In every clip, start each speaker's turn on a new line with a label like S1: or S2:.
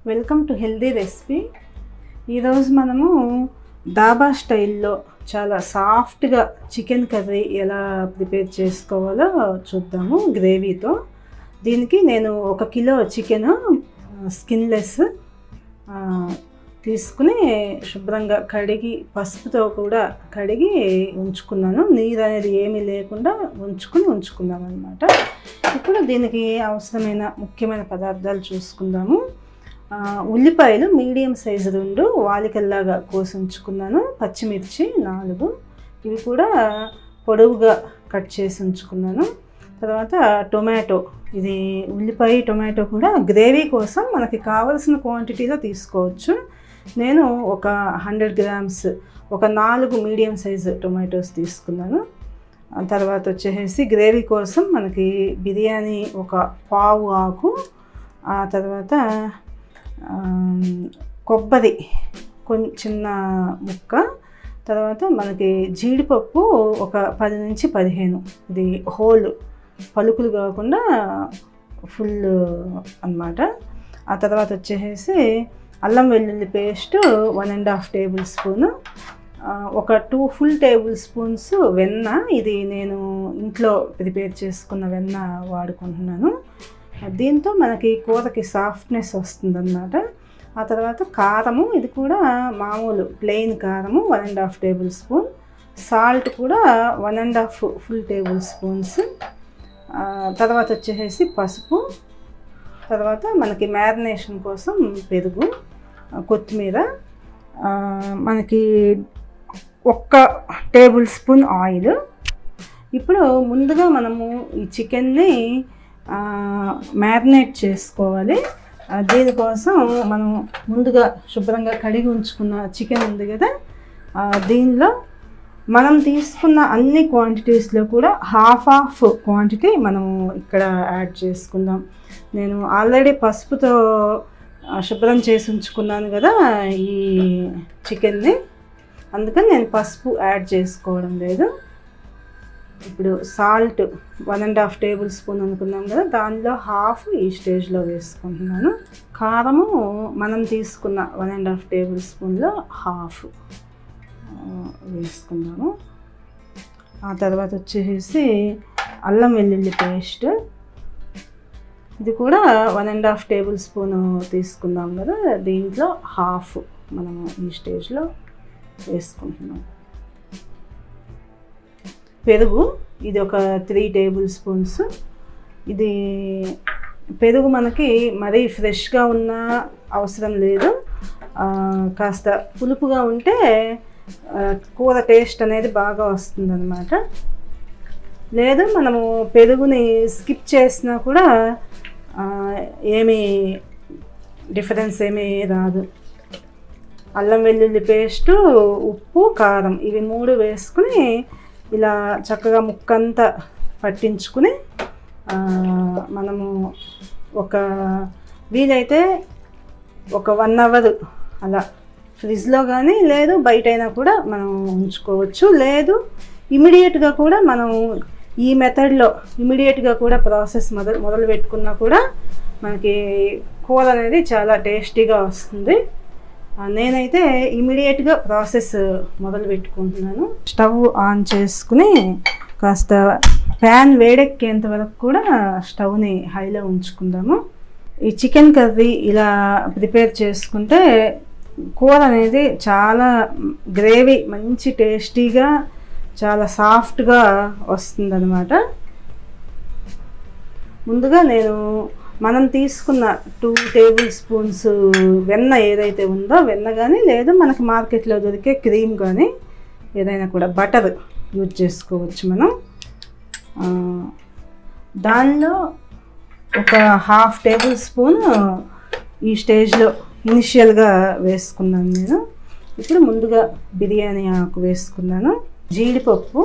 S1: Welcome to healthy recipe. ఈరోజు మనము ధాబా స్టైల్లో చాలా సాఫ్ట్గా చికెన్ కర్రీ ఎలా ప్రిపేర్ చేసుకోవాలో చూద్దాము గ్రేవీతో. దీనికి నేను 1 కిలో చికెన్ స్కిన్లెస్ తీసుకుని శుభ్రంగా కడిగి పసుపుతో కూడా కడిగి ఉంచుకున్నాను. నీరు అనేది ఏమీ లేకుండా ఉంచుకున్నాను అన్నమాట. ఇప్పుడు దీనికి అవసరమైన ముఖ్యమైన పదార్థాలు చూసుకుందాము. ఉల్లిపాయలు మీడియం సైజు 2 వాలికల్లాగా కోసి ఉంచుకున్నాను. పచ్చిమిర్చి 4, ఇవి కూడా పొడవుగా కట్ చేసి ఉంచుకున్నాను. తర్వాత టొమాటో, ఇది ఉల్లిపాయ టొమాటో కూడా గ్రేవీ కోసం మనకి కావలసిన క్వాంటిటీలో తీసుకోవచ్చు. నేను ఒక 100 గ్రామ్స్ 4 మీడియం సైజు టొమాటోస్ తీసుకున్నాను. తర్వాత వచ్చేసి గ్రేవీ కోసం మనకి బిర్యానీ 1 పావు ఆకు, ఆ తర్వాత కొబ్బరి చిన్న ముక్క, తర్వాత మనకి జీడిపప్పు ఒక 10 నుంచి 15, ఇది హోల్ పలుకులు కాకుండా ఫుల్ అన్నమాట. ఆ తర్వాత వచ్చేసి అల్లం వెల్లుల్లి పేస్ట్ 1.5 టేబుల్ స్పూన్, ఒక 2 ఫుల్ టేబుల్ స్పూన్స్ వెన్న, ఇది నేను ఇంట్లో ప్రిపేర్ చేసుకున్న వెన్న వాడుకుంటున్నాను. దీంతో మనకి కూరకి సాఫ్ట్నెస్ వస్తుందన్నమాట. ఆ తర్వాత కారము, ఇది కూడా మామూలు ప్లెయిన్ కారము 1.5 టేబుల్ స్పూన్, సాల్ట్ కూడా 1.5 ఫుల్ టేబుల్ స్పూన్స్. తర్వాత వచ్చేసి పసుపు, తర్వాత మనకి మ్యారినేషన్ కోసం పెరుగు, కొత్తిమీర, మనకి 1 టేబుల్ స్పూన్ ఆయిల్. ఇప్పుడు ముందుగా మనము ఈ చికెన్ని మ్యారినేట్ చేసుకోవాలి. దీనికోసం మనం ముందుగా శుభ్రంగా కడిగి ఉంచుకున్న చికెన్ ఉంది కదా, దీనిలో మనం తీసుకున్న అన్ని క్వాంటిటీస్లో కూడా హాఫ్ క్వాంటిటీ మనం ఇక్కడ యాడ్ చేసుకుందాం. నేను ఆల్రెడీ పసుపుతో శుభ్రం చేసి ఉంచుకున్నాను కదా ఈ చికెన్ని, అందుకని నేను పసుపు యాడ్ చేసుకోవడం లేదు. ఇప్పుడు సాల్ట్ 1.5 టేబుల్ స్పూన్ అనుకున్నాం కదా, దానిలో హాఫ్ ఈ స్టేజ్లో వేసుకుంటున్నాను. కారము మనం తీసుకున్న 1.5 టేబుల్ స్పూన్లో హాఫ్ వేసుకున్నాము. ఆ తర్వాత వచ్చేసి అల్లం వెల్లుల్లి పేస్ట్, ఇది కూడా 1.5 టేబుల్ స్పూన్ తీసుకున్నాం కదా, దీంట్లో హాఫ్ మనము ఈ స్టేజ్లో వేసుకుంటున్నాం. పెరుగు, ఇది ఒక 3 టేబుల్ స్పూన్స్. ఇది పెరుగు మనకి మరీ ఫ్రెష్గా ఉన్న అవసరం లేదు, కాస్త పులుపుగా ఉంటే కూర టేస్ట్ అనేది బాగా వస్తుందన్నమాట. లేదు మనము పెరుగుని స్కిప్ చేసినా కూడా ఏమీ డిఫరెన్స్ ఏమీ రాదు. అల్లం వెల్లుల్లి పేస్టు, ఉప్పు, కారం, ఇవి 3 వేసుకుని ఇలా చక్కగా ముక్కంతా పట్టించుకుని మనము వీలైతే ఒక 1 అవర్ అలా ఫ్రిడ్జ్లో కానీ లేదు బయటైనా కూడా మనం ఉంచుకోవచ్చు. లేదు ఇమీడియట్గా కూడా మనం ఈ మెథడ్లో ఇమీడియట్గా కూడా ప్రాసెస్ మొదలు పెట్టుకున్నా కూడా మనకి కూర అనేది చాలా టేస్టీగా వస్తుంది. నేనైతే ఇమీడియట్గా ప్రాసెస్ మొదలు పెట్టుకుంటున్నాను. స్టవ్ ఆన్ చేసుకుని కాస్త ప్యాన్ వేడెక్కేంత వరకు కూడా స్టవ్ని హైలో ఉంచుకుందాము. ఈ చికెన్ కర్రీ ఇలా ప్రిపేర్ చేసుకుంటే కూర అనేది చాలా గ్రేవీ మంచి టేస్టీగా చాలా సాఫ్ట్గా వస్తుందన్నమాట. ముందుగా మనం తీసుకున్న 2 టేబుల్ స్పూన్స్ వెన్న ఏదైతే ఉందో, వెన్న కానీ లేదు మనకి మార్కెట్లో దొరికే క్రీమ్ కానీ ఏదైనా కూడా బటర్ యూజ్ చేసుకోవచ్చు మనం. దానిలో ఒక హాఫ్ టేబుల్ స్పూన్ ఈ స్టేజ్లో ఇనిషియల్గా వేసుకున్నాను నేను. ఇప్పుడు ముందుగా బిర్యానీ ఆకు వేసుకున్నాను, జీడిపప్పు,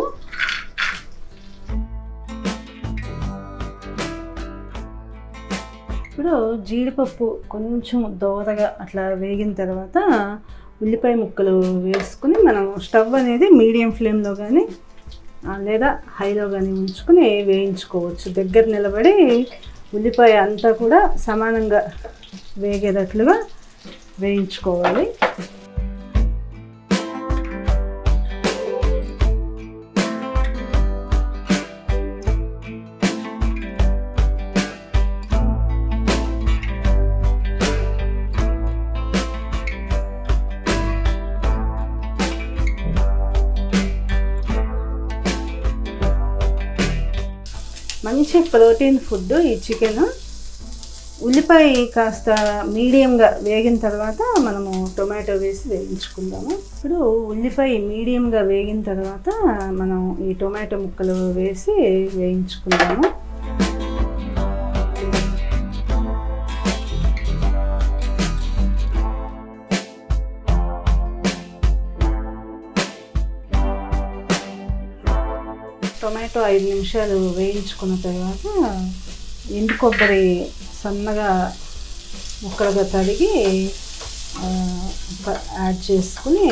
S1: ఇప్పుడు జీడిపప్పు కొంచెం దోరగా అట్లా వేగిన తర్వాత ఉల్లిపాయ ముక్కలు వేసుకుని మనం స్టవ్ అనేది మీడియం ఫ్లేమ్లో కానీ లేదా హైలో కానీ ఉంచుకుని వేయించుకోవచ్చు. దగ్గర నిలబడి ఉల్లిపాయ అంతా కూడా సమానంగా వేగేటట్లుగా వేయించుకోవాలి. మంచి ప్రోటీన్ ఫుడ్ ఈ చికెన్. ఉల్లిపాయ కాస్త మీడియంగా వేగిన తర్వాత మనము టొమాటో వేసి వేయించుకుందాము. ఇప్పుడు ఉల్లిపాయ మీడియంగా వేగిన తర్వాత మనం ఈ టొమాటో ముక్కలు వేసి వేయించుకుందాము. టొమాటో 5 నిమిషాలు వేయించుకున్న తర్వాత ఎండు కొబ్బరి సన్నగా ముక్కలుగా తరిగి యాడ్ చేసుకుని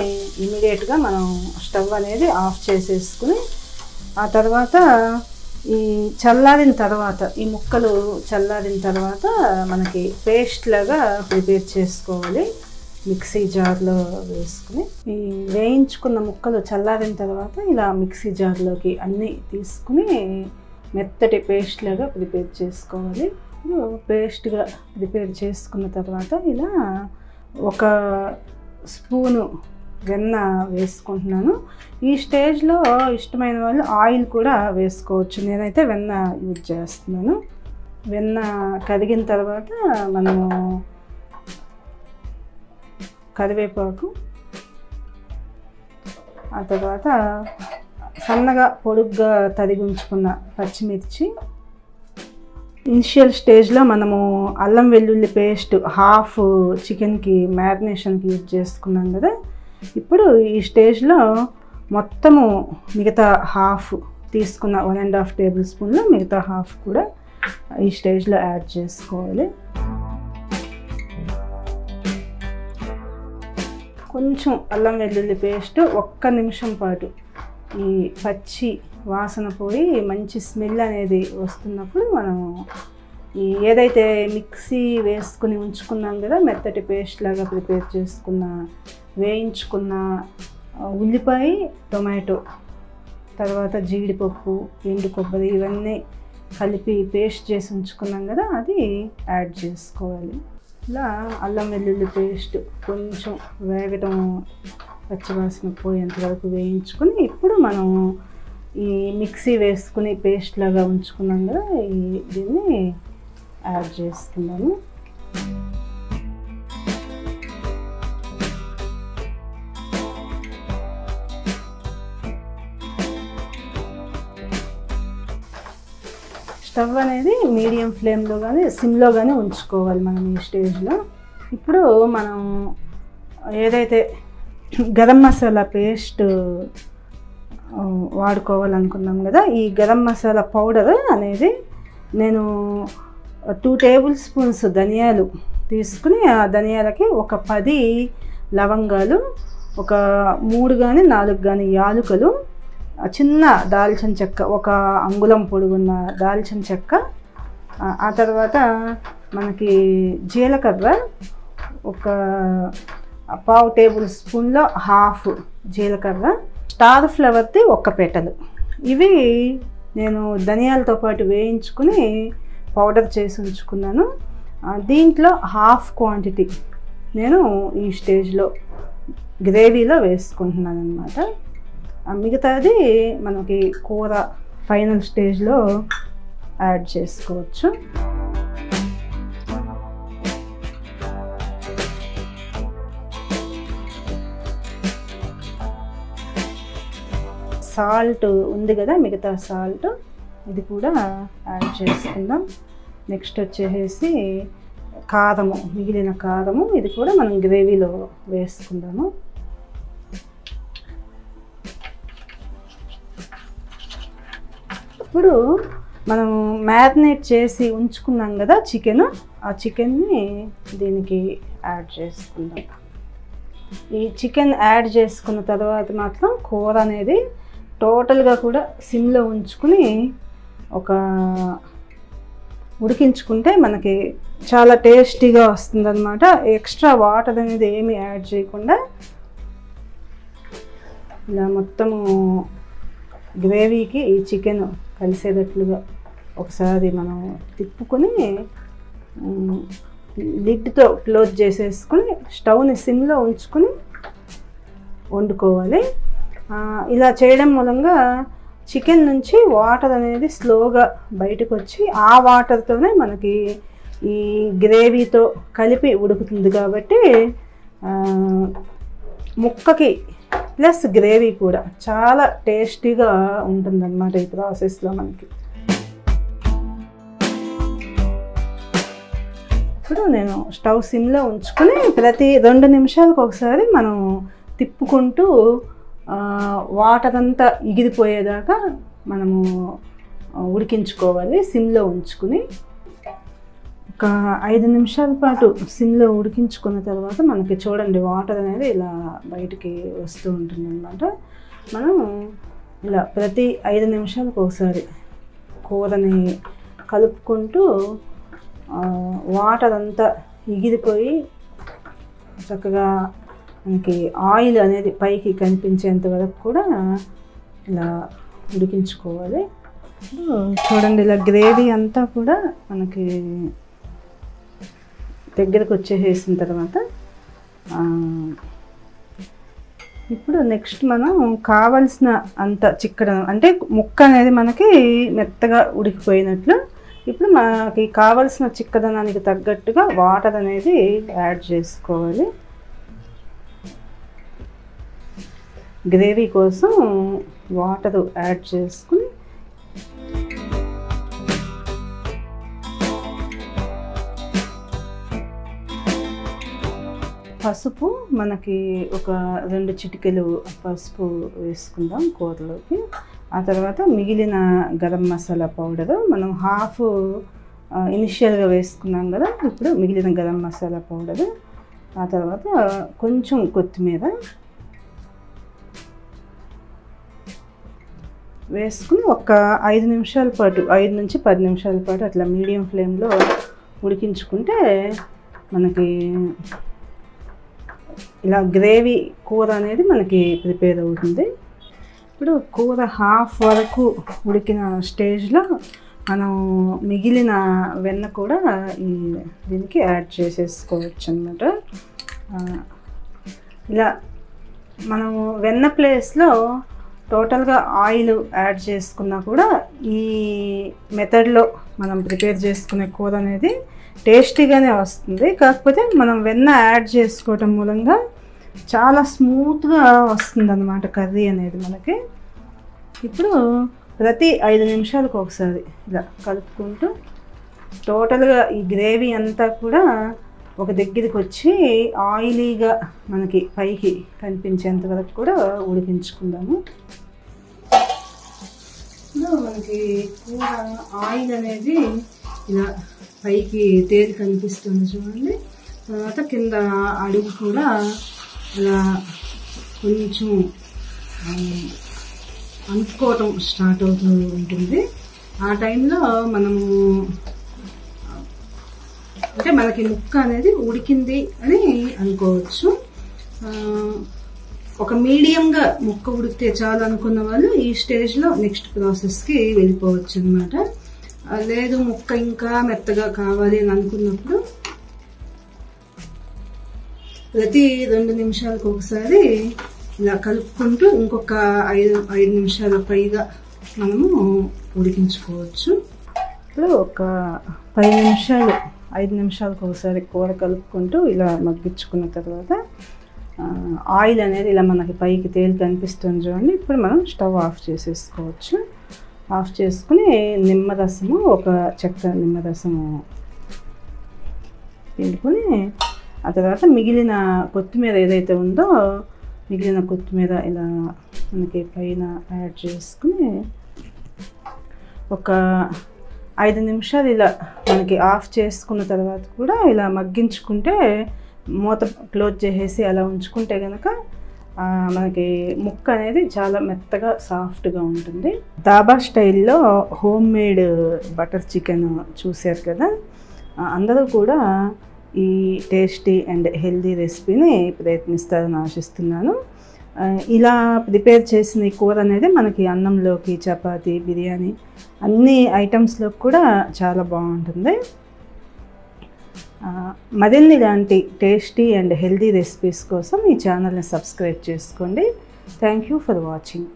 S1: ఇమీడియట్గా మనం స్టవ్ అనేది ఆఫ్ చేసేసుకుని ఆ తర్వాత ఈ చల్లారిన తర్వాత ఈ ముక్కలు చల్లారిన తర్వాత మనకి పేస్ట్ లాగా ప్రిపేర్ చేసుకోవాలి. మిక్సీ జార్లో వేసుకుని ఈ వేయించుకున్న ముక్కలు చల్లారిన తర్వాత ఇలా మిక్సీ జార్లోకి అన్నీ తీసుకుని మెత్తటి పేస్ట్ లాగా ప్రిపేర్ చేసుకోవాలి. పేస్ట్గా ప్రిపేర్ చేసుకున్న తర్వాత ఇలా 1 స్పూను వెన్న వేసుకుంటున్నాను. ఈ స్టేజ్లో ఇష్టమైన వాళ్ళు ఆయిల్ కూడా వేసుకోవచ్చు. నేనైతే వెన్న యూజ్ చేస్తున్నాను. వెన్న కరిగిన తర్వాత మనము కరివేపాకు, ఆ తర్వాత సన్నగా పొడుగ్గా తరిగి ఉంచుకున్న పచ్చిమిర్చి, ఇనిషియల్ స్టేజ్లో మనము అల్లం వెల్లుల్లి పేస్ట్ హాఫ్ చికెన్కి మ్యారినేషన్కి యూజ్ చేసుకున్నాం కదా. ఇప్పుడు ఈ స్టేజ్లో మొత్తము మిగతా హాఫ్ తీసుకున్న 1.5 టేబుల్ స్పూన్లు మిగతా హాఫ్ కూడా ఈ స్టేజ్లో యాడ్ చేసుకోవాలి. కొంచెం అల్లం వెల్లుల్లి పేస్ట్ 1 నిమిషం పాటు ఈ పచ్చి వాసన పోయి మంచి స్మెల్ అనేది వస్తున్నప్పుడు మనం ఈ ఏదైతే మిక్సీ వేసుకుని ఉంచుకున్నాం కదా మెత్తటి పేస్ట్ లాగా ప్రిపేర్ చేసుకున్న వేయించుకున్న ఉల్లిపాయ, టొమాటో, తర్వాత జీడిపప్పు, ఎండు కొబ్బరి ఇవన్నీ కలిపి పేస్ట్ చేసి ఉంచుకున్నాం కదా అది యాడ్ చేసుకోవాలి. ఇలా అల్లం వెల్లుల్లి పేస్ట్ కొంచెం వేగటం పచ్చివాసన పోయేంత వరకు వేయించుకొని ఇప్పుడు మనం ఈ మిక్సీ వేసుకుని పేస్ట్ లాగా ఉంచుకున్నాం కదా దీన్ని యాడ్ చేసుకున్నాము. స్టవ్ అనేది మీడియం ఫ్లేమ్లో కానీ సిమ్లో కానీ ఉంచుకోవాలి మనం ఈ స్టేజ్లో. ఇప్పుడు మనం ఏదైతే గరం మసాలా పేస్ట్ వాడుకోవాలనుకున్నాం కదా ఈ గరం మసాలా పౌడర్ అనేది నేను 2 టేబుల్ స్పూన్స్ ధనియాలు తీసుకుని ఆ ధనియాలకి ఒక 10 లవంగాలు, ఒక 3 కానీ 4 కానీ యాలుకలు, చిన్న దాల్చిన చెక్క, 1 అంగుళం పొడుగున్న దాల్చిన చెక్క, ఆ తర్వాత మనకి జీలకర్ర ఒక 1/2 టేబుల్ స్పూన్లో హాఫ్ జీలకర్ర, స్టార్ ఫ్లవర్ది 1 పెటలు. ఇవి నేను ధనియాలతో పాటు వేయించుకుని పౌడర్ చేసి ఉంచుకున్నాను. దీంట్లో హాఫ్ క్వాంటిటీ నేను ఈ స్టేజ్లో గ్రేవీలో వేసుకుంటున్నాను అన్నమాట. మిగతాది మనకి కూర ఫైనల్ స్టేజ్లో యాడ్ చేసుకోవచ్చు. సాల్ట్ ఉంది కదా మిగతా సాల్ట్ ఇది కూడా యాడ్ చేసుకుందాం. నెక్స్ట్ వచ్చేసి కారము, మిగిలిన కారము ఇది కూడా మనం గ్రేవీలో వేసుకుందాము. ఇప్పుడు మనం మ్యారినేట్ చేసి ఉంచుకున్నాం కదా చికెన్, ఆ చికెన్ని దీనికి యాడ్ చేసుకుందాం. ఈ చికెన్ యాడ్ చేసుకున్న తర్వాత మాత్రం కూర అనేది టోటల్గా కూడా సిమ్లో ఉంచుకుని ఒక ఉడికించుకుంటే మనకి చాలా టేస్టీగా వస్తుందన్నమాట. ఎక్స్ట్రా వాటర్ అనేది ఏమీ యాడ్ చేయకుండా ఇలా మొత్తము గ్రేవీకి ఈ చికెన్ కలిసేటట్లుగా ఒకసారి మనం తిప్పుకొని లిడ్తో క్లోజ్ చేసేసుకొని స్టవ్ని సిమ్లో ఉంచుకొని వండుకోవాలి. ఇలా చేయడం మూలంగా చికెన్ నుంచి వాటర్ అనేది స్లోగా బయటకు వచ్చి ఆ వాటర్తోనే మనకి ఈ గ్రేవీతో కలిపి ఉడుకుతుంది. కాబట్టి ముక్కకి ప్లస్ గ్రేవీ కూడా చాలా టేస్టీగా ఉంటుందన్నమాట ఈ ప్రాసెస్లో మనకి. ఇప్పుడు నేను స్టవ్ సిమ్లో ఉంచుకొని ప్రతి 2 నిమిషాలకు ఒకసారి మనం తిప్పుకుంటూ వాటర్ అంతా ఎగిరిపోయేదాకా మనము ఉడికించుకోవాలి సిమ్లో ఉంచుకుని. ఒక 5 నిమిషాల పాటు సిమ్లో ఉడికించుకున్న తర్వాత మనకి చూడండి వాటర్ అనేది ఇలా బయటికి వస్తూ ఉంటుందన్నమాట. మనం ఇలా ప్రతి 5 నిమిషాలకు ఒకసారి కూరని కలుపుకుంటూ వాటర్ అంతా ఎగిరిపోయి చక్కగా మనకి ఆయిల్ అనేది పైకి కనిపించేంత వరకు కూడా ఇలా ఉడికించుకోవాలి. చూడండి ఇలా గ్రేవీ అంతా కూడా మనకి దగ్గరకు వచ్చేసేసిన తర్వాత ఇప్పుడు నెక్స్ట్ మనం కావలసిన అంత చిక్కదనం అంటే ముక్క అనేది మనకి మెత్తగా ఉడికిపోయినట్లు. ఇప్పుడు మనకి కావలసిన చిక్కదనానికి తగ్గట్టుగా వాటర్ అనేది యాడ్ చేసుకోవాలి. గ్రేవీ కోసం వాటర్ యాడ్ చేసుకుని పసుపు మనకి ఒక 2 చిటికెలు పసుపు వేసుకుందాం కూరలోకి. ఆ తర్వాత మిగిలిన గరం మసాలా పౌడరు మనం హాఫ్ ఇనిషియల్గా వేసుకున్నాం కదా, ఇప్పుడు మిగిలిన గరం మసాలా పౌడరు. ఆ తర్వాత కొంచెం కొత్తిమీర వేసుకుని ఒక 5 నిమిషాల పాటు 5 నుంచి 10 నిమిషాల పాటు అట్లా మీడియం ఫ్లేమ్లో ఉడికించుకుంటే మనకి ఇలా గ్రేవీ కూర అనేది మనకి ప్రిపేర్ అవుతుంది. ఇప్పుడు కూర హాఫ్ వరకు ఉడికిన స్టేజ్లో మనం మిగిలిన వెన్న కూడా దీనికి యాడ్ చేసేసుకోవచ్చు అన్నమాట. ఇలా మనము వెన్న ప్లేస్లో టోటల్గా ఆయిల్ యాడ్ చేసుకున్నా కూడా ఈ మెథడ్లో మనం ప్రిపేర్ చేసుకునే కూర అనేది టేస్టీగానే వస్తుంది. కాకపోతే మనం వెన్న యాడ్ చేసుకోవటం మూలంగా చాలా స్మూత్గా వస్తుంది అన్నమాట కర్రీ అనేది మనకి. ఇప్పుడు ప్రతి 5 నిమిషాలకు ఒకసారి ఇలా కలుపుకుంటూ టోటల్గా ఈ గ్రేవీ అంతా కూడా ఒక దగ్గరికి వచ్చి ఆయిలీగా మనకి పైకి కనిపించేంత వరకు కూడా ఉడికించుకుందాము. ఇప్పుడు మనకి కూర ఆయిల్ అనేది ఇలా పైకి తేలి కనిపిస్తుంది చూడండి. తర్వాత కింద అడుగు కూడా అలా కొంచెం అంటుకోవటం స్టార్ట్ అవుతూ ఉంటుంది. ఆ టైంలో మనము అంటే మనకి ముక్క అనేది ఉడికింది అని అనుకోవచ్చు. ఒక మీడియంగా ముక్క ఉడికితే చాలు అనుకున్న వాళ్ళు ఈ స్టేజ్లో నెక్స్ట్ ప్రాసెస్కి వెళ్ళిపోవచ్చు అనమాట. లేదు ముక్క ఇంకా మెత్తగా కావాలి అని అనుకున్నప్పుడు ప్రతి 2 నిమిషాలకు ఒకసారి ఇలా కలుపుకుంటూ ఇంకొక 5 నిమిషాల పైగా మనము ఉడికించుకోవచ్చు. ఇప్పుడు ఒక 5 నిమిషాలకు ఒకసారి కూర కలుపుకుంటూ ఇలా మగ్గించుకున్న తర్వాత ఆయిల్ అనేది ఇలా మనకి పైకి తేలి కనిపిస్తుంది చూడండి. ఇప్పుడు మనం స్టవ్ ఆఫ్ చేసేసుకోవచ్చు. ఆఫ్ చేసుకుని నిమ్మరసము ఒక చెక్క నిమ్మరసము పిండుకొని ఆ తర్వాత మిగిలిన కొత్తిమీర ఏదైతే ఉందో మిగిలిన కొత్తిమీర ఇలా మనకి పైన యాడ్ చేసుకుని ఒక 5 నిమిషాలు ఇలా మనకి ఆఫ్ చేసుకున్న తర్వాత కూడా ఇలా మగ్గించుకుంటే మూత క్లోజ్ చేసేసి అలా ఉంచుకుంటే కనుక మనకి ముక్క అనేది చాలా మెత్తగా సాఫ్ట్గా ఉంటుంది. ధాబా స్టైల్లో హోమ్ మేడ్ బటర్ చికెన్ చూశారు కదా. అందరూ కూడా ఈ టేస్టీ అండ్ హెల్దీ రెసిపీని ప్రయత్నిస్తారని ఆశిస్తున్నాను. ఇలా ప్రిపేర్ చేసిన ఈ కూర అనేది మనకి అన్నంలోకి, చపాతీ, బిర్యానీ అన్ని ఐటమ్స్లోకి కూడా చాలా బాగుంటుంది. మరిన్ని ఇలాంటి టేస్టీ అండ్ హెల్దీ రెసిపీస్ కోసం ఈ ఛానల్ని సబ్స్క్రైబ్ చేసుకోండి. Thank you for watching.